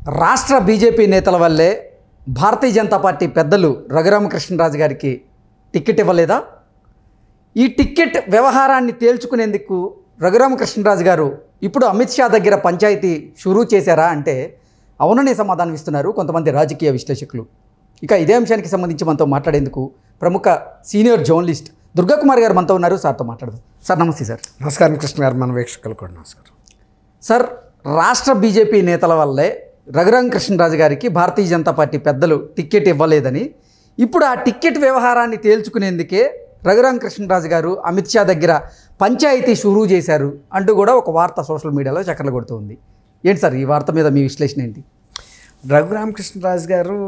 రాష్ట్ర బీజేపీ నేతల వల్లే భారతీయ జనతా పార్టీ పెద్దలు రఘురామకృష్ణరాజు గారికి టికెట్ ఇవ్వలేదా? ఈ టికెట్ వ్యవహారాన్ని తేల్చుకునేందుకు రఘురామకృష్ణరాజు గారు ఇప్పుడు అమిత్ షా దగ్గర పంచాయతీ షురూ చేశారా అంటే అవుననే సమాధానం ఇస్తున్నారు కొంతమంది రాజకీయ విశ్లేషకులు. ఇక ఇదే అంశానికి సంబంధించి మనతో మాట్లాడేందుకు ప్రముఖ సీనియర్ జర్నలిస్ట్ దుర్గాకుమార్ గారు మనతో ఉన్నారు. సార్తో మాట్లాడదాం. సార్ నమస్తే. సార్ నమస్కారం. కృష్ణ గారు, మన వీక్షకులు కూడా నమస్కారం. సార్, రాష్ట్ర బీజేపీ నేతల వల్లే రఘురామకృష్ణరాజు గారికి భారతీయ జనతా పార్టీ పెద్దలు టికెట్ ఇవ్వలేదని, ఇప్పుడు ఆ టికెట్ వ్యవహారాన్ని తేల్చుకునేందుకే రఘురామకృష్ణరాజు గారు అమిత్ షా దగ్గర పంచాయతీ షురూ చేశారు అంటూ కూడా ఒక వార్త సోషల్ మీడియాలో చక్కర్లు కొడుతుంది. ఏంటి సార్ ఈ వార్త మీద మీ విశ్లేషణ ఏంటి? రఘురామకృష్ణరాజు గారు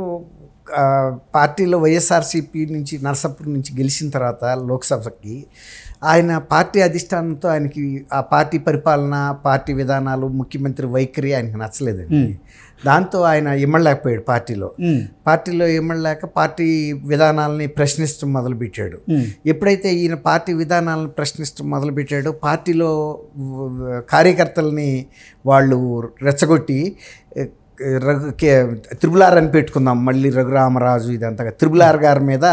పార్టీలో వైఎస్ఆర్సీపీ నుంచి నరసాపురం నుంచి గెలిచిన తర్వాత లోక్సభకి ఆయన పార్టీ అధిష్టానంతో ఆయనకి ఆ పార్టీ పరిపాలన, పార్టీ విధానాలు, ముఖ్యమంత్రి వైఖరి ఆయనకి నచ్చలేదండి. దాంతో ఆయన ఇమ్మడలేకపోయాడు. పార్టీలో ఇమ్మడలేక పార్టీ విధానాలని ప్రశ్నించడం మొదలుపెట్టాడు. ఎప్పుడైతే ఈయన పార్టీ విధానాలను ప్రశ్నించడం మొదలుపెట్టాడో పార్టీలో కార్యకర్తల్ని వాళ్ళు రెచ్చగొట్టి త్రిబులార్ అని పెట్టుకుందాం, మళ్ళీ రఘురామరాజు ఇదంతా త్రిబులార్ గారి మీద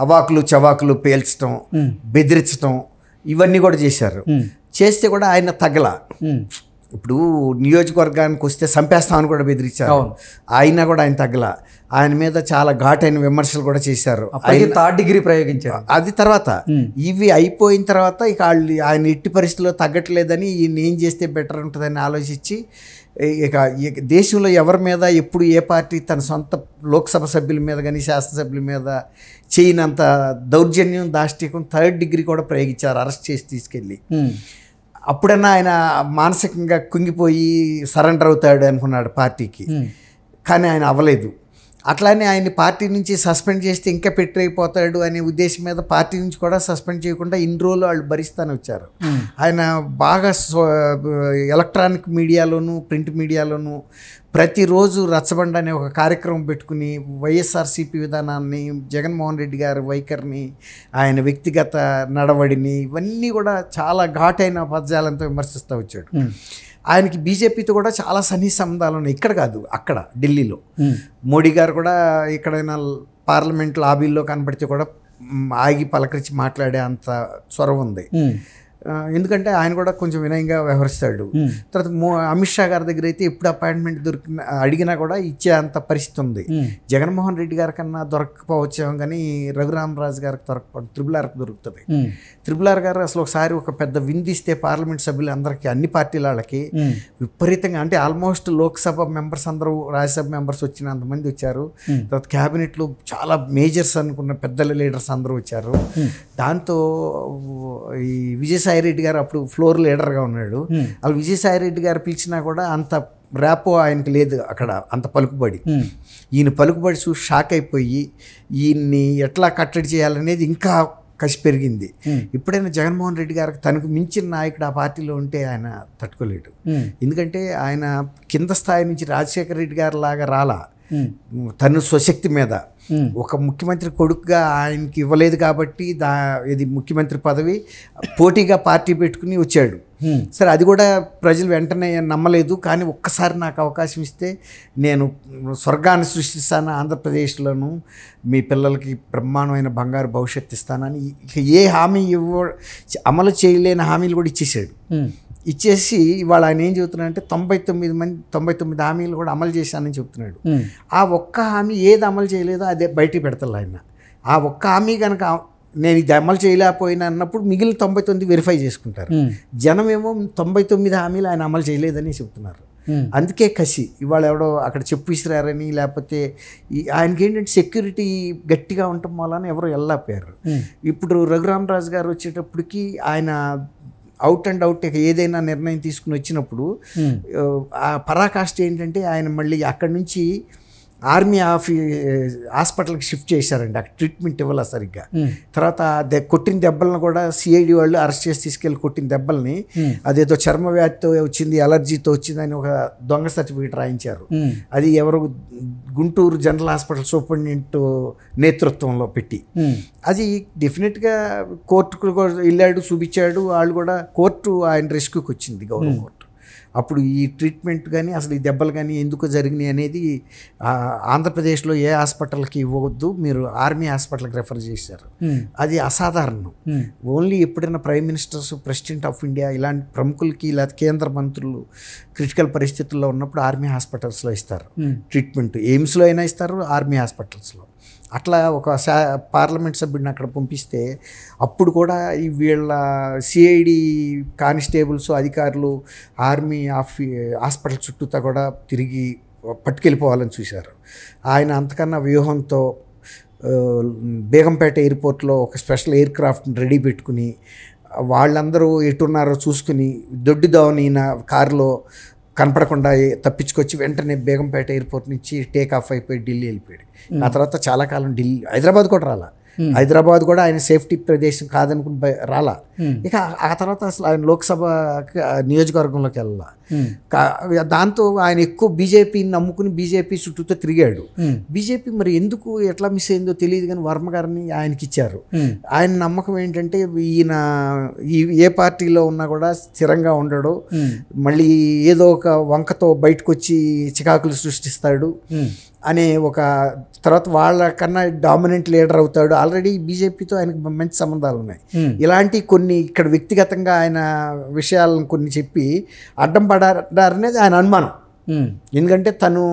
అవాకులు చవాకులు పేల్చడం, బెదిరించడం ఇవన్నీ కూడా చేశారు. చేస్తే కూడా ఆయన తగ్గల. ఇప్పుడు నియోజకవర్గానికి వస్తే చంపేస్తామని కూడా బెదిరించారు. ఆయన కూడా ఆయన తగ్గల. ఆయన మీద చాలా ఘాటైన విమర్శలు కూడా చేశారు. థర్డ్ డిగ్రీ ప్రయోగించారు. అది తర్వాత ఇవి అయిపోయిన తర్వాత ఇక ఆయన ఎట్టి పరిస్థితుల్లో తగ్గట్లేదని ఈయన ఏం చేస్తే బెటర్ ఉంటుందని ఆలోచించి ఇక దేశంలో ఎవరి మీద ఎప్పుడు ఏ పార్టీ తన సొంత లోక్సభ సభ్యుల మీద కానీ శాసనసభ్యుల మీద చేయనంత దౌర్జన్యం, దాష్టికం, థర్డ్ డిగ్రీ కూడా ప్రయోగించారు, అరెస్ట్ చేసి తీసుకెళ్ళి. అప్పుడన్నా ఆయన మానసికంగా కుంగిపోయి సరెండర్ అవుతాడు అనుకున్నాడు పార్టీకి. కానీ ఆయన అవ్వలేదు. అట్లానే ఆయన్ని పార్టీ నుంచి సస్పెండ్ చేస్తే ఇంకా పెట్టయిపోతాడు అనే ఉద్దేశం మీద పార్టీ నుంచి కూడా సస్పెండ్ చేయకుండా ఇన్ని రోజులు వాళ్ళు భరిస్తానే వచ్చారు. ఆయన బాగా ఎలక్ట్రానిక్ మీడియాలోను, ప్రింట్ మీడియాలోను ప్రతిరోజు రచ్చబండ అనే ఒక కార్యక్రమం పెట్టుకుని వైఎస్ఆర్సీపీ విధానాన్ని, జగన్మోహన్ రెడ్డి గారి వైఖరిని, ఆయన వ్యక్తిగత నడవడిని ఇవన్నీ కూడా చాలా ఘాటైన పదజాలంతో విమర్శిస్తూ వచ్చాడు. ఆయనకి బీజేపీతో కూడా చాలా సన్నిహిత సంబంధాలు ఉన్నాయి. ఇక్కడ కాదు, అక్కడ ఢిల్లీలో మోడీ గారు కూడా ఎక్కడైనా పార్లమెంట్ లాబీల్లో కనబడితే కూడా ఆగి పలకరించి మాట్లాడే అంత చొరవ ఉంది. ఎందుకంటే ఆయన కూడా కొంచెం వినయంగా వ్యవహరిస్తాడు. తర్వాత అమిత్ షా గారి దగ్గర అయితే ఎప్పుడు అపాయింట్మెంట్ అడిగినా కూడా ఇచ్చే అంత పరిస్థితి ఉంది. జగన్మోహన్ రెడ్డి గారి కన్నా దొరకకపోవచ్చాం కానీ రఘురామరాజు గారికి దొరకపోవడం త్రిబులార్కి దొరుకుతుంది. త్రిబులార్ గారు అసలు ఒకసారి ఒక పెద్ద విందిస్తే పార్లమెంట్ సభ్యులు అందరికీ, అన్ని పార్టీల వాళ్ళకి విపరీతంగా, అంటే ఆల్మోస్ట్ లోక్సభ మెంబర్స్ అందరూ రాజ్యసభ మెంబర్స్ వచ్చినంతమంది వచ్చారు. తర్వాత క్యాబినెట్లో చాలా మేజర్స్ అనుకున్న పెద్దల లీడర్స్ అందరూ వచ్చారు. దాంతో ఈ విజయసాయిరెడ్డి గారు అప్పుడు ఫ్లోర్ లీడర్గా ఉన్నాడు. అలా విజయసాయిరెడ్డి గారు పిలిచినా కూడా అంత ర్యాపో ఆయనకి లేదు అక్కడ, అంత పలుకుబడి. ఈయన పలుకుబడి చూసి షాక్ అయిపోయి ఈయన్ని ఎట్లా కట్టడి చేయాలనేది ఇంకా కసి పెరిగింది. ఎప్పుడైనా జగన్మోహన్ రెడ్డి గారికి తనకు మించిన నాయకుడు ఆ పార్టీలో ఉంటే ఆయన తట్టుకోలేడు. ఎందుకంటే ఆయన కింద స్థాయి నుంచి రాజశేఖర రెడ్డి గారి లాగా రాలా. తను స్వశక్తి మీద ఒక ముఖ్యమంత్రి కొడుకుగా ఆయనకి ఇవ్వలేదు కాబట్టి ఇది ముఖ్యమంత్రి పదవి పోటీగా పార్టీ పెట్టుకుని వచ్చాడు. సరే, అది కూడా ప్రజలు వెంటనే నమ్మలేదు. కానీ ఒక్కసారి నాకు అవకాశం ఇస్తే నేను స్వర్గాన్ని సృష్టిస్తాను, ఆంధ్రప్రదేశ్లోను మీ పిల్లలకి బ్రహ్మాండమైన బంగారు భవిష్యత్తు ఇస్తానని ఇక ఏ హామీ అమలు చేయలేని హామీలు కూడా ఇచ్చేసాడు. ఇచ్చేసి ఇవాళ ఆయన ఏం చెబుతున్నాడంటే 99 హామీలు కూడా అమలు చేశానని చెప్తున్నాడు. ఆ ఒక్క హామీ ఏది అమలు చేయలేదో అదే బయటికి పెడతాడు ఆయన. ఆ ఒక్క హామీ కనుక నేను ఇది అమలు చేయలేకపోయినా అన్నప్పుడు మిగిలిన 99 వెరిఫై చేసుకుంటారు. జనమేమో 99 హామీలు ఆయన అమలు చేయలేదని చెప్తున్నారు. అందుకే కసి. ఇవాళ ఎవడో అక్కడ చెప్పు ఇసిరారని, లేకపోతే ఆయనకి ఏంటంటే సెక్యూరిటీ గట్టిగా ఉండటం వలన ఎవరో వెళ్ళలేకపోయారు. ఇప్పుడు రఘురామరాజు గారు వచ్చేటప్పటికి ఆయన అవుట్ అండ్ అవుట్ ఏదైనా నిర్ణయం తీసుకుని వచ్చినప్పుడు ఆ పరాకాష్ట ఏంటంటే ఆయన మళ్ళీ అక్కడి నుంచి ఆర్మీ హాస్పిటల్కి షిఫ్ట్ చేశారండి. అక్కడ ట్రీట్మెంట్ ఇవ్వాల సరిగ్గా. తర్వాత కొట్టిన దెబ్బలను కూడా సిఐడి వాళ్ళు అరెస్ట్ చేసి తీసుకెళ్ళి కొట్టిన దెబ్బల్ని అదేదో చర్మ వ్యాధితో వచ్చింది, అలర్జీతో వచ్చిందని ఒక దొంగ సర్టిఫికేట్ రాయించారు. అది ఎవరు గుంటూరు జనరల్ హాస్పిటల్ సూపరింటెండెంట్ నేతృత్వంలో పెట్టి అది డెఫినెట్గా కోర్టుకు వెళ్ళాడు, చూపించాడు. వాళ్ళు కూడా కోర్టు ఆయన రెస్క్యూకి వచ్చింది, గౌరవ కోర్టు. అప్పుడు ఈ ట్రీట్మెంట్ కానీ అసలు ఈ దెబ్బలు కానీ ఎందుకు జరిగినాయి అనేది ఆంధ్రప్రదేశ్లో ఏ హాస్పిటల్కి ఇవ్వవద్దు, మీరు ఆర్మీ హాస్పిటల్కి రెఫర్ చేశారు. అది అసాధారణం. ఓన్లీ ఎప్పుడైనా prime ministers, president of India ఇలాంటి ప్రముఖులకి లేదా కేంద్ర మంత్రులు క్రిటికల్ పరిస్థితుల్లో ఉన్నప్పుడు ఆర్మీ హాస్పిటల్స్లో ఇస్తారు ట్రీట్మెంట్. ఎయిమ్స్లో అయినా ఇస్తారు, ఆర్మీ హాస్పిటల్స్లో. అట్లా ఒక పార్లమెంట్ సభ్యుడిని అక్కడ పంపిస్తే అప్పుడు కూడా ఈ వీళ్ళ సిఐడి కానిస్టేబుల్స్, అధికారులు ఆర్మీ హాస్పిటల్ చుట్టూతా కూడా తిరిగి పట్టుకెళ్ళిపోవాలని చూశారు. ఆయన అంతకన్నా వ్యూహంతో బేగంపేట ఎయిర్పోర్ట్లో ఒక స్పెషల్ ఎయిర్ క్రాఫ్ట్ని రెడీ పెట్టుకుని వాళ్ళందరూ ఎటున్నారో చూసుకుని దొడ్డిదావని కారులో కనపడకుండా తప్పించుకొచ్చి వెంటనే బేగంపేట ఎయిర్పోర్ట్ నుంచి టేక్ ఆఫ్ అయిపోయి ఢిల్లీ వెళ్ళిపోయాడు. ఆ తర్వాత చాలా కాలం హైదరాబాద్ కూడా రాలా. హైదరాబాద్ కూడా ఆయన సేఫ్టీ ప్రదేశం కాదనుకుని రాలా. ఇక ఆ తర్వాత అసలు ఆయన లోక్సభ నియోజకవర్గంలోకి వెళ్ళాల. దాంతో ఆయన ఎక్కువ బీజేపీని నమ్ముకుని బీజేపీ చుట్టూతో తిరిగాడు. బీజేపీ మరి ఎందుకు ఎట్లా మిస్ అయిందో తెలియదు కానీ వర్మ గారిని ఆయనకి ఇచ్చారు. ఆయన నమ్మకం ఏంటంటే ఈయన ఏ పార్టీలో ఉన్నా కూడా స్థిరంగా ఉండడు, మళ్ళీ ఏదో ఒక వంకతో బయటకు వచ్చి చికాకులు సృష్టిస్తాడు అనే ఒక తర్వాత వాళ్ళకన్నా డామినెంట్ లీడర్ అవుతాడు. ఆల్రెడీ బీజేపీతో ఆయనకు మంచి సంబంధాలు ఉన్నాయి. ఇలాంటి కొన్ని ఇక్కడ వ్యక్తిగతంగా ఆయన విషయాలను కొన్ని చెప్పి అడ్డం పడారనేది ఆయన అనుమానం. ఎందుకంటే తను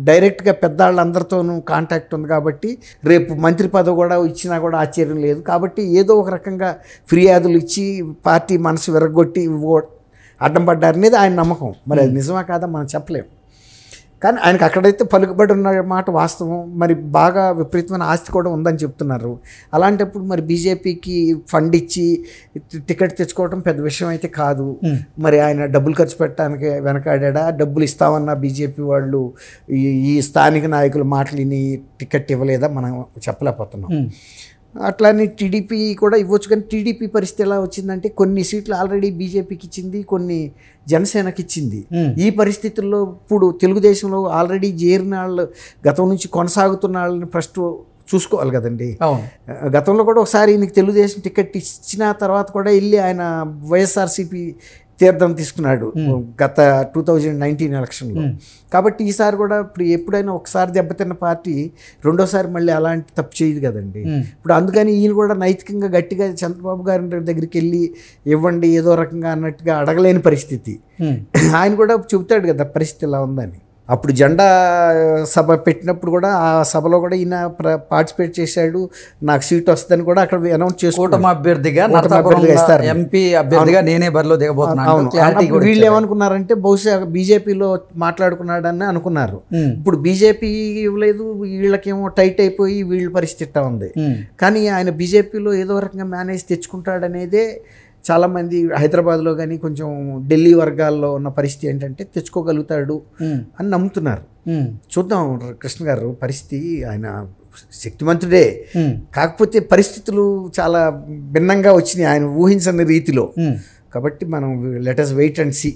డైరెక్ట్గా పెద్దవాళ్ళందరితోనూ కాంటాక్ట్ ఉంది కాబట్టి రేపు మంత్రి పదవి కూడా ఇచ్చినా కూడా ఆశ్చర్యం లేదు. కాబట్టి ఏదో ఒక రకంగా ఫిర్యాదులు ఇచ్చి పార్టీ మనసు విరగొట్టి అడ్డం పడ్డారనేది ఆయన నమ్మకం. మరి అది నిజమా కాదా మనం చెప్పలేము. కానీ ఆయనకు అక్కడైతే పలుకుబడి ఉన్న మాట వాస్తవం. మరి బాగా విపరీతమైన ఆస్తి కూడా ఉందని చెప్తున్నారు. అలాంటప్పుడు మరి బీజేపీకి ఫండ్ ఇచ్చి టికెట్ తెచ్చుకోవడం పెద్ద విషయం అయితే కాదు. మరి ఆయన డబ్బులు ఖర్చు పెట్టడానికి వెనకాడా? డబ్బులు ఇస్తామన్న బీజేపీ వాళ్ళు ఈ స్థానిక నాయకుల మాటలు విని టికెట్ ఇవ్వలేదా మనం చెప్పలేకపోతున్నాం. అట్లానే టీడీపీ కూడా ఇవ్వచ్చు. కానీ టీడీపీ పరిస్థితి ఎలా వచ్చిందంటే కొన్ని సీట్లు ఆల్రెడీ బీజేపీకి ఇచ్చింది, కొన్ని జనసేనకి ఇచ్చింది. ఈ పరిస్థితుల్లో ఇప్పుడు తెలుగుదేశంలో ఆల్రెడీ చేరిన వాళ్ళు, గతం నుంచి కొనసాగుతున్న వాళ్ళని ఫస్ట్ చూసుకోవాలి కదండి. గతంలో కూడా ఒకసారి ఈయనకి తెలుగుదేశం టికెట్ ఇచ్చిన తర్వాత కూడా వెళ్ళి ఆయన వైఎస్ఆర్సీపీ తీర్థం తీసుకున్నాడు గత 2019 ఎలక్షన్లో. కాబట్టి ఈసారి కూడా ఇప్పుడు ఎప్పుడైనా ఒకసారి దెబ్బతిన్న పార్టీ రెండోసారి మళ్ళీ అలాంటి తప్పు చేయదు కదండి. ఇప్పుడు అందుకని ఈయన కూడా నైతికంగా గట్టిగా చంద్రబాబు గారి దగ్గరికి వెళ్ళి ఇవ్వండి ఏదో రకంగా అన్నట్టుగా అడగలేని పరిస్థితి. ఆయన కూడా చెబుతాడు కదా పరిస్థితి ఇలా ఉందని. అప్పుడు జెండా సభ పెట్టినప్పుడు కూడా ఆ సభలో కూడా ఈయన పార్టిసిపేట్ చేశాడు. నాకు సీట్ వస్తుందని కూడా అక్కడ అనౌన్స్ చేసుకుంటాం. ఎంపీ అభ్యర్థిగా నేనే బరిలో దిగబోతున్నాను. వీళ్ళు ఏమనుకున్నారంటే బహుశా బీజేపీలో మాట్లాడుకున్నాడని అనుకున్నారు. ఇప్పుడు బీజేపీ ఇవ్వలేదు, వీళ్ళకేమో టైట్ అయిపోయి వీళ్ళ పరిస్థితి ఉంది. కానీ ఆయన బీజేపీలో ఏదో రకంగా మేనేజ్ తెచ్చుకుంటాడనేదే చాలామంది హైదరాబాద్లో కానీ కొంచెం ఢిల్లీ వర్గాల్లో ఉన్న పరిస్థితి ఏంటంటే తెచ్చుకోగలుగుతాడు అని నమ్ముతున్నారు. చూద్దాం కృష్ణ గారు పరిస్థితి. ఆయన శక్తిమంతుడే, కాకపోతే పరిస్థితులు చాలా భిన్నంగా వచ్చినాయి ఆయన ఊహించని రీతిలో. కాబట్టి మనం let us wait and see.